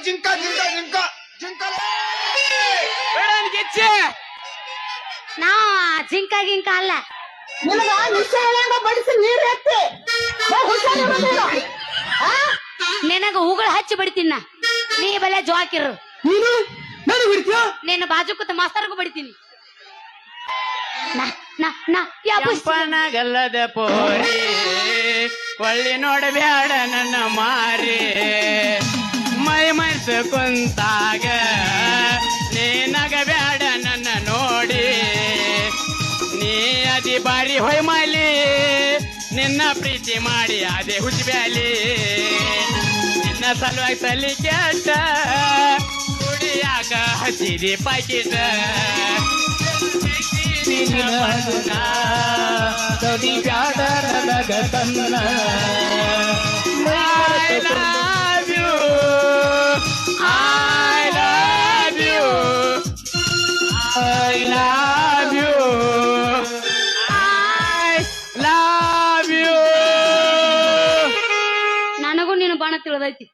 ಜಿಂಕ ಜಿಂಕ ಜಿಂಕ ಜಿಂಕ ಗಿಚ್ಚೆ ನಾ ಜಿಂಕ ಗಿಂಕ ಅಲ್ಲ. ನಿನಗ ನಿಶ್ಚಯ ಬಡಿಸಿ ನೀರ್ ಎತ್ತಿ ನಿನಗ ಹೂಗಳು ಹಚ್ಚಿ ಬಿಡ್ತೀನ. ನೀ ಬಲೆ ಜೋಕಿರು. ನೀನು ನಾನು ಬಿಡ್ತೀಯ. ನಿನ್ನ ಬಾಜು ಕೂತ ಮಾಸ್ತರ್ಗೂ ಬಿಡ್ತೀನಿ. ಕೆಂಪನಗಲ್ಲದ ಪೋರಿ ಕೊಳ್ಳಿ ನೋಡಬ್ಯಾಡ ನನ್ನ ಮಾರಿ ಮೈ ಮನಸ್ಸು ಕುಂತಾಗ ನೀನಗಬ್ಯಾಡ ನನ್ನ ನೋಡಿ ನೀ ಅದಿ ಬಾರಿ ಹೊಯ್ಮಾಲಿ ನಿನ್ನ ಪ್ರೀತಿ ಮಾಡಿ ಅದೇ ಹುಚ್ಬ್ಯಾಲಿ ನಿನ್ನ ಸಲುವಾಗಿ ಸಲಿ ಕೆಟ್ಟ ಕುಡಿಯಾಕ ಹಚ್ಚಿದಿ packet I love you. I love you. I love you. I love you. ನನಗೂ ನೀನು ಬಾಣ ತಿಳಿದೈತಿ.